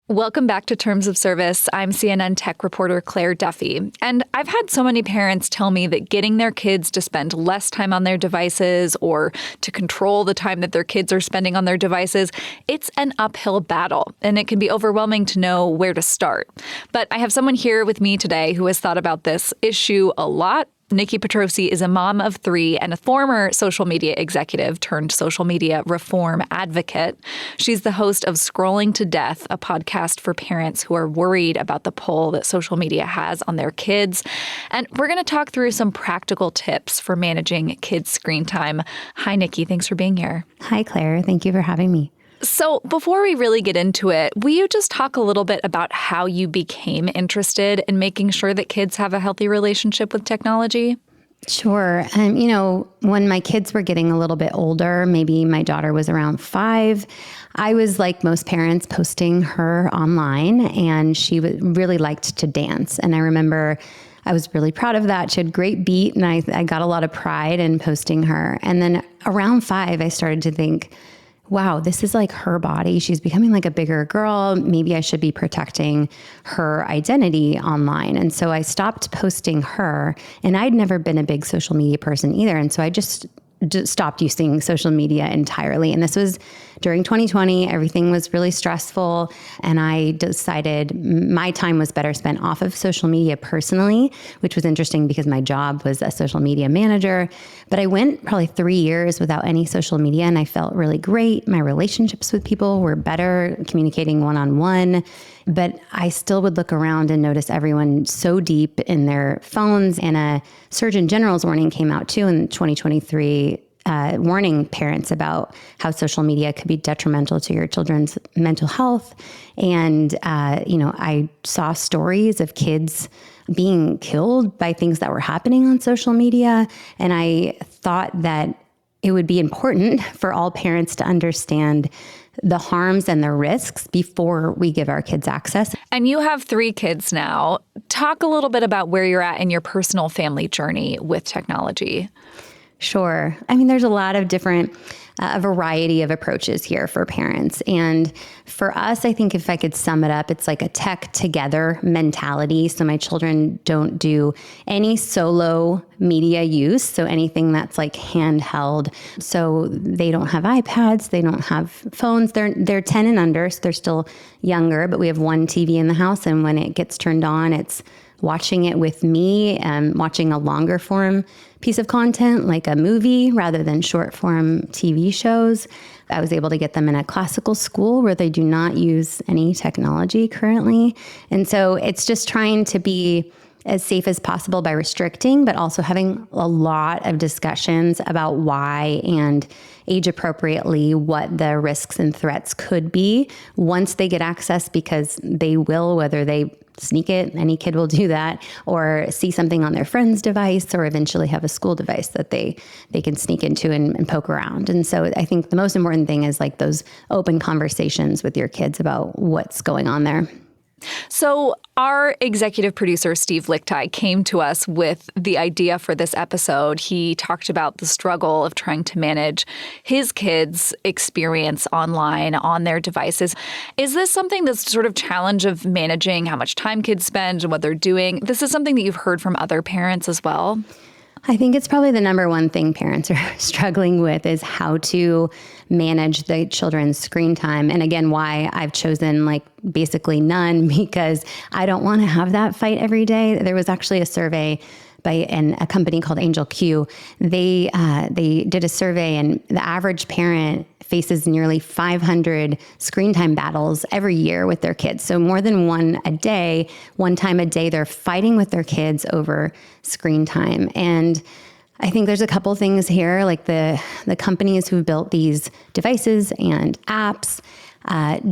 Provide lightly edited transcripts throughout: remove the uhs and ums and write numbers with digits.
Welcome back to Terms of Service. I'm CNN tech reporter Claire Duffy. And I've had so many parents tell me that getting their kids to spend less time on their devices or to control the time that their kids are spending on their devices, it's an uphill battle. And it can be overwhelming to know where to start. But I have someone here with me today who has thought about this issue a lot. Nikki Petrosi is a mom of 3 and a former social media executive turned social media reform advocate. She's the host of Scrolling to Death, a podcast for parents who are worried about the pull that social media has on their kids. And we're going to talk through some practical tips for managing kids' screen time. Hi, Nikki. Thanks for being here. Hi, Claire. Thank you for having me. So before we really get into it, will you just talk a little bit about how you became interested in making sure that kids have a healthy relationship with technology? Sure. When my kids were getting a little bit older, maybe my daughter was around 5, I was like most parents posting her online, and she really liked to dance. And I remember I was really proud of that. She had great beat, and I got a lot of pride in posting her. And then around 5, I started to think, wow, this is like her body. She's becoming like a bigger girl. Maybe I should be protecting her identity online. And so I stopped posting her, and I'd never been a big social media person either. And so I just stopped using social media entirely. And this was during 2020. Everything was really stressful. And I decided my time was better spent off of social media personally, which was interesting because my job was a social media manager. But I went probably 3 years without any social media, and I felt really great. My relationships with people were better, communicating one-on-one. But I still would look around and notice everyone so deep in their phones. And a Surgeon General's warning came out too in 2023, warning parents about how social media could be detrimental to your children's mental health. And, I saw stories of kids being killed by things that were happening on social media. And I thought that it would be important for all parents to understand the harms and the risks before we give our kids access. And you have 3 kids now. Talk a little bit about where you're at in your personal family journey with technology. Sure. There's a lot of different, a variety of approaches here for parents. And for us, I think if I could sum it up, it's like a tech together mentality. So my children don't do any solo media use. So anything that's like handheld. So they don't have iPads. They don't have phones. They're 10 and under. So they're still younger, but we have one TV in the house. And when it gets turned on, it's watching it with me and watching a longer form piece of content like a movie rather than short form TV shows. I was able to get them in a classical school where they do not use any technology currently. And so it's just trying to be as safe as possible by restricting, but also having a lot of discussions about why and age appropriately what the risks and threats could be once they get access, because they will, whether they sneak it, any kid will do that, or see something on their friend's device, or eventually have a school device that they can sneak into and poke around. And so I think the most important thing is like those open conversations with your kids about what's going on there. So our executive producer, Steve Lichtai, came to us with the idea for this episode. He talked about the struggle of trying to manage his kids' experience online on their devices. Is this something that's sort of challenge of managing how much time kids spend and what they're doing? This is something that you've heard from other parents as well? I think it's probably the number one thing parents are struggling with is how to manage the children's screen time. And again, why I've chosen like basically none, because I don't want to have that fight every day. There was actually a survey by a company called Angel Q. They did a survey, and the average parent faces nearly 500 screen time battles every year with their kids. So more than one time a day, they're fighting with their kids over screen time. And I think there's a couple things here, like the companies who built these devices and apps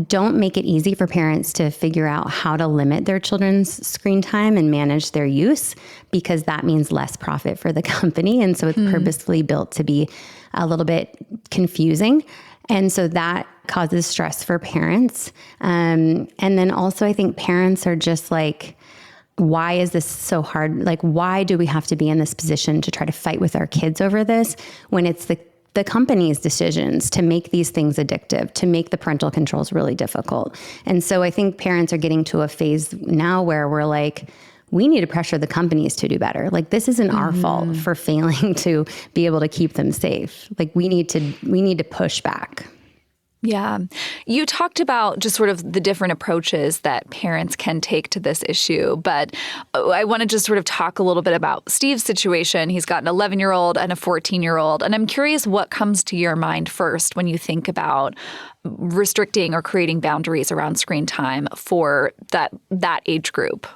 don't make it easy for parents to figure out how to limit their children's screen time and manage their use, because that means less profit for the company. And so it's purposefully built to be a little bit confusing. And so that causes stress for parents. And then also I think parents are just like, why is this so hard? Like, why do we have to be in this position to try to fight with our kids over this when it's the the company's decisions to make these things addictive, to make the parental controls really difficult. And so I think parents are getting to a phase now where we're like, we need to pressure the companies to do better. Like, this isn't our fault for failing to be able to keep them safe. Like, we need to push back. Yeah. You talked about just sort of the different approaches that parents can take to this issue, but I want to just sort of talk a little bit about Steve's situation. He's got an 11-year-old and a 14-year-old, and I'm curious what comes to your mind first when you think about restricting or creating boundaries around screen time for that age group.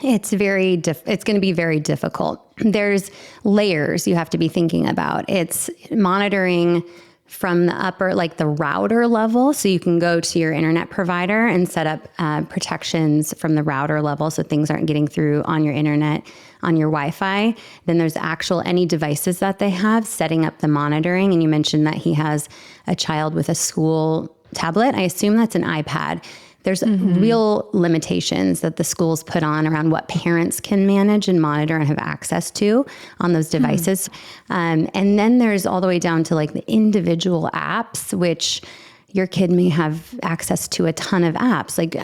It's it's going to be very difficult. There's layers you have to be thinking about. It's monitoring from the upper, like the router level. So you can go to your internet provider and set up protections from the router level so things aren't getting through on your internet, on your Wi-Fi. Then there's any devices that they have, setting up the monitoring. And you mentioned that he has a child with a school tablet. I assume that's an iPad. There's real limitations that the schools put on around what parents can manage and monitor and have access to on those devices. And then there's all the way down to like the individual apps, which your kid may have access to a ton of apps. Like,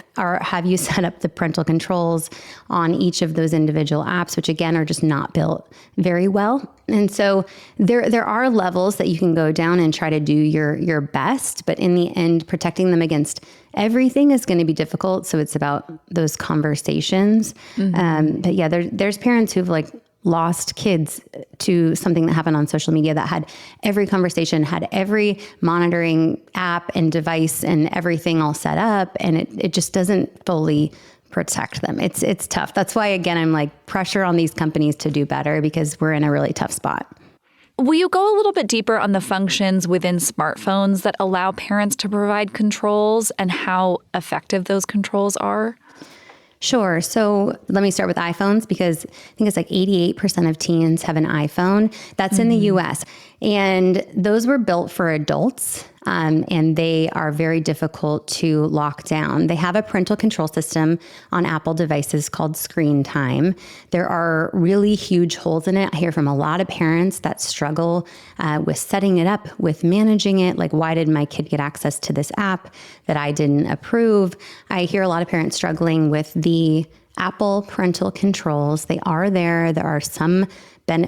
have you set up the parental controls on each of those individual apps, which again are just not built very well. And so there are levels that you can go down and try to do your best, but in the end, protecting them against everything is going to be difficult. So it's about those conversations. But yeah, there's parents who've like lost kids to something that happened on social media that had every conversation, had every monitoring app and device and everything all set up. And it just doesn't fully protect them. It's tough. That's why, again, I'm like, pressure on these companies to do better because we're in a really tough spot. Will you go a little bit deeper on the functions within smartphones that allow parents to provide controls and how effective those controls are? Sure. So let me start with iPhones because I think it's like 88% of teens have an iPhone. That's in the US. And those were built for adults, and they are very difficult to lock down. They have a parental control system on Apple devices called Screen Time. There are really huge holes in it. I hear from a lot of parents that struggle with setting it up, with managing it. Like, why did my kid get access to this app that I didn't approve? I hear a lot of parents struggling with the Apple parental controls. They are there. There are some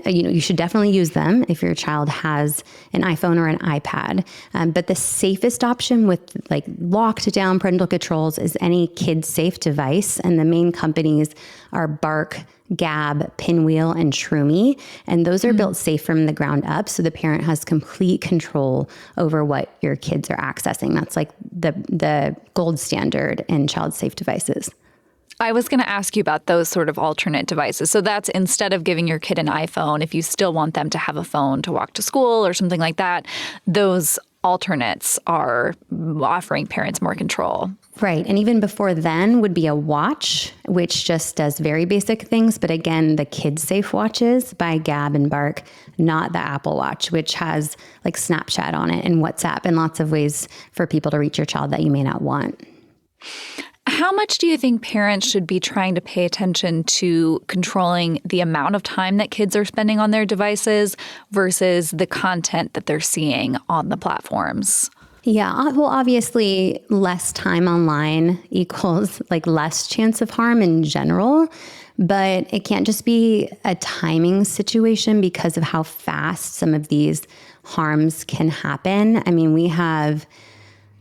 you should definitely use them if your child has an iPhone or an iPad. But the safest option with like locked down parental controls is any kid-safe device. And the main companies are Bark, Gab, Pinwheel, and Shroomy. And those are built safe from the ground up. So the parent has complete control over what your kids are accessing. That's like the gold standard in child-safe devices. I was going to ask you about those sort of alternate devices. So that's instead of giving your kid an iPhone, if you still want them to have a phone to walk to school or something like that, those alternates are offering parents more control. Right. And even before then would be a watch, which just does very basic things. But again, the kid safe watches by Gab and Bark, not the Apple Watch, which has like Snapchat on it and WhatsApp and lots of ways for people to reach your child that you may not want. How much do you think parents should be trying to pay attention to controlling the amount of time that kids are spending on their devices versus the content that they're seeing on the platforms? Yeah, well, obviously, less time online equals like less chance of harm in general, but it can't just be a timing situation because of how fast some of these harms can happen. I mean, we have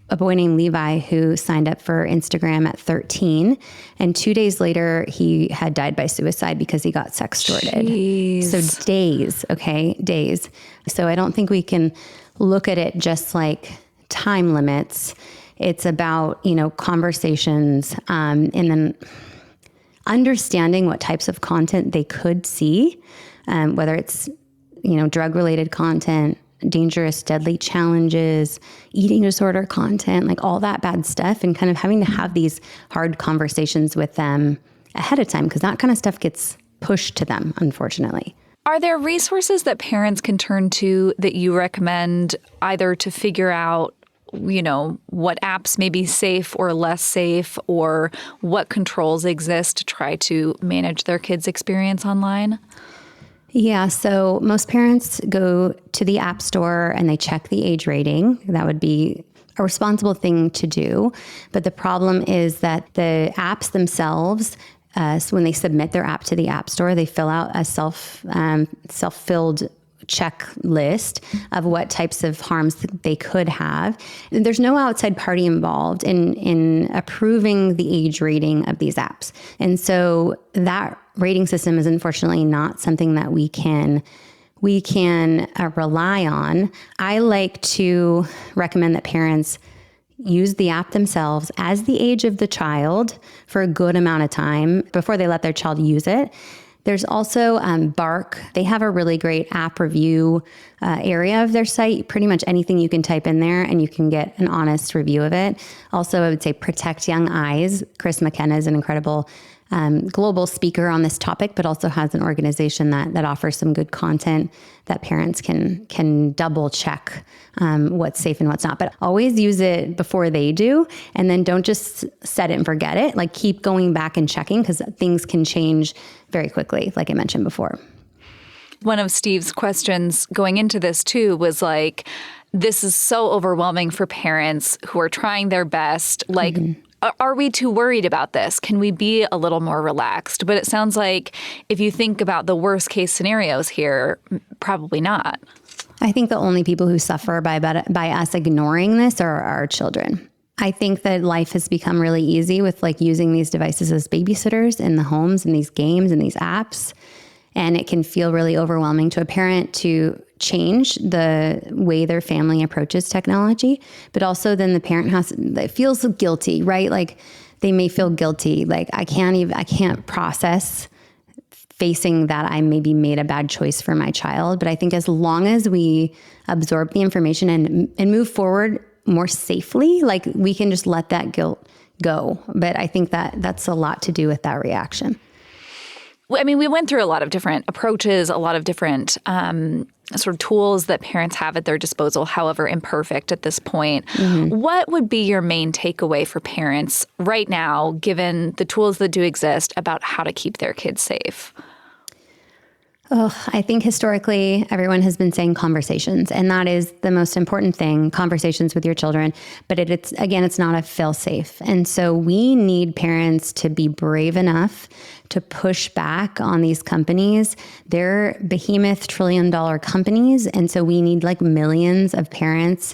a boy named Levi who signed up for Instagram at 13, and 2 days later, he had died by suicide because he got sextorted. Jeez. So days. So I don't think we can look at it just like time limits. It's about, conversations, and then understanding what types of content they could see, whether it's, drug-related content, dangerous, deadly challenges, eating disorder content, like all that bad stuff, and kind of having to have these hard conversations with them ahead of time because that kind of stuff gets pushed to them, unfortunately. Are there resources that parents can turn to that you recommend either to figure out, what apps may be safe or less safe, or what controls exist to try to manage their kids' experience online? Yeah, so most parents go to the App Store and they check the age rating. That would be a responsible thing to do. But the problem is that the apps themselves, so when they submit their app to the App Store, they fill out a self-filled checklist of what types of harms they could have. There's no outside party involved in approving the age rating of these apps. And so that rating system is unfortunately not something that we can rely on. I like to recommend that parents use the app themselves as the age of the child for a good amount of time before they let their child use it. There's also Bark. They have a really great app review area of their site. Pretty much anything you can type in there and you can get an honest review of it. Also, I would say Protect Young Eyes. Chris McKenna is an incredible global speaker on this topic, but also has an organization that offers some good content that parents can double check what's safe and what's not. But always use it before they do, and then don't just set it and forget it. Like keep going back and checking because things can change very quickly, like I mentioned before. One of Steve's questions going into this too was like, this is so overwhelming for parents who are trying their best. Like, are we too worried about this? Can we be a little more relaxed? But it sounds like if you think about the worst case scenarios here, probably not. I think the only people who suffer by us ignoring this are our children. I think that life has become really easy with like using these devices as babysitters in the homes and these games and these apps. And it can feel really overwhelming to a parent to change the way their family approaches technology. But also then the parent it feels guilty, right? Like they may feel guilty. Like I can't process facing that I maybe made a bad choice for my child. But I think as long as we absorb the information and move forward more safely, like we can just let that guilt go. But I think that's a lot to do with that reaction. I mean, we went through a lot of different approaches, a lot of different sort of tools that parents have at their disposal, however imperfect at this point. What would be your main takeaway for parents right now, given the tools that do exist, about how to keep their kids safe? I think historically everyone has been saying conversations, and that is the most important thing, conversations with your children. But it's not a fail-safe. And so we need parents to be brave enough to push back on these companies. They're behemoth trillion-dollar companies. And so we need like millions of parents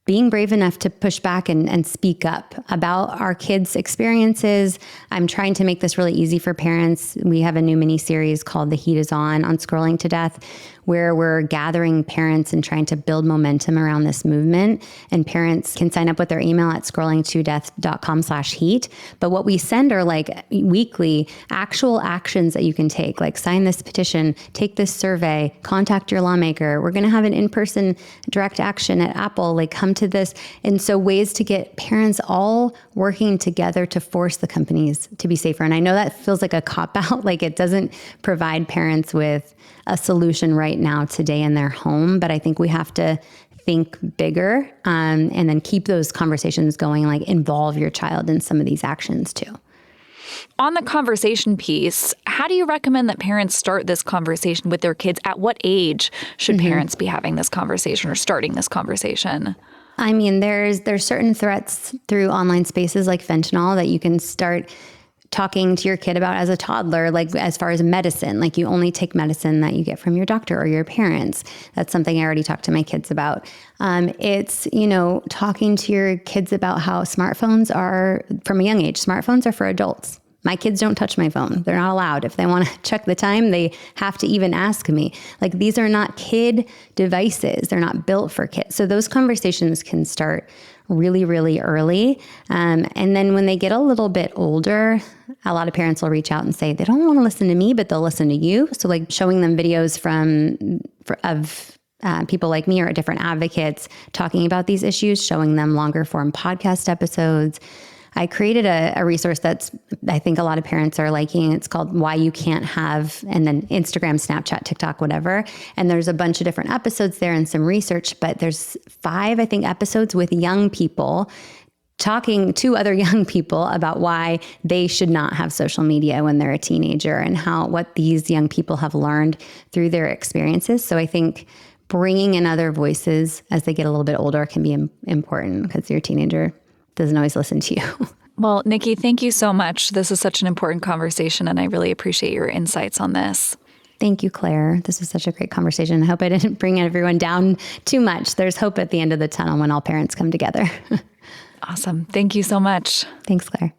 being brave enough to push back and speak up about our kids' experiences. I'm trying to make this really easy for parents. We have a new mini series called The Heat Is On Scrolling to Death, where we're gathering parents and trying to build momentum around this movement. And parents can sign up with their email at scrollingtodeath.com/heat. But what we send are like weekly actual actions that you can take, like sign this petition, take this survey, contact your lawmaker. We're going to have an in-person direct action at Apple, like come to this. And so ways to get parents all working together to force the companies to be safer. And I know that feels like a cop-out, like it doesn't provide parents with a solution right now today in their home. But I think we have to think bigger and then keep those conversations going, like involve your child in some of these actions too. On the conversation piece, how do you recommend that parents start this conversation with their kids? At what age should parents be having this conversation or starting this conversation? I mean, there's certain threats through online spaces like fentanyl that you can start talking to your kid about as a toddler, like as far as medicine, like you only take medicine that you get from your doctor or your parents. That's something I already talked to my kids about. It's, talking to your kids about how smartphones are, from a young age, smartphones are for adults. My kids don't touch my phone. They're not allowed. If they want to check the time, they have to even ask me. Like these are not kid devices. They're not built for kids. So those conversations can start really, really early. And then when they get a little bit older, a lot of parents will reach out and say, they don't want to listen to me, but they'll listen to you. So like showing them videos of people like me or different advocates talking about these issues, showing them longer form podcast episodes. I created a resource that's, I think a lot of parents are liking. It's called Why You Can't Have, and then Instagram, Snapchat, TikTok, whatever. And there's a bunch of different episodes there and some research, but there's 5, I think, episodes with young people talking to other young people about why they should not have social media when they're a teenager and what these young people have learned through their experiences. So I think bringing in other voices as they get a little bit older can be important because your teenager doesn't always listen to you. Well, Nikki, thank you so much. This is such an important conversation, and I really appreciate your insights on this. Thank you, Claire. This was such a great conversation. I hope I didn't bring everyone down too much. There's hope at the end of the tunnel when all parents come together. Awesome. Thank you so much. Thanks, Claire.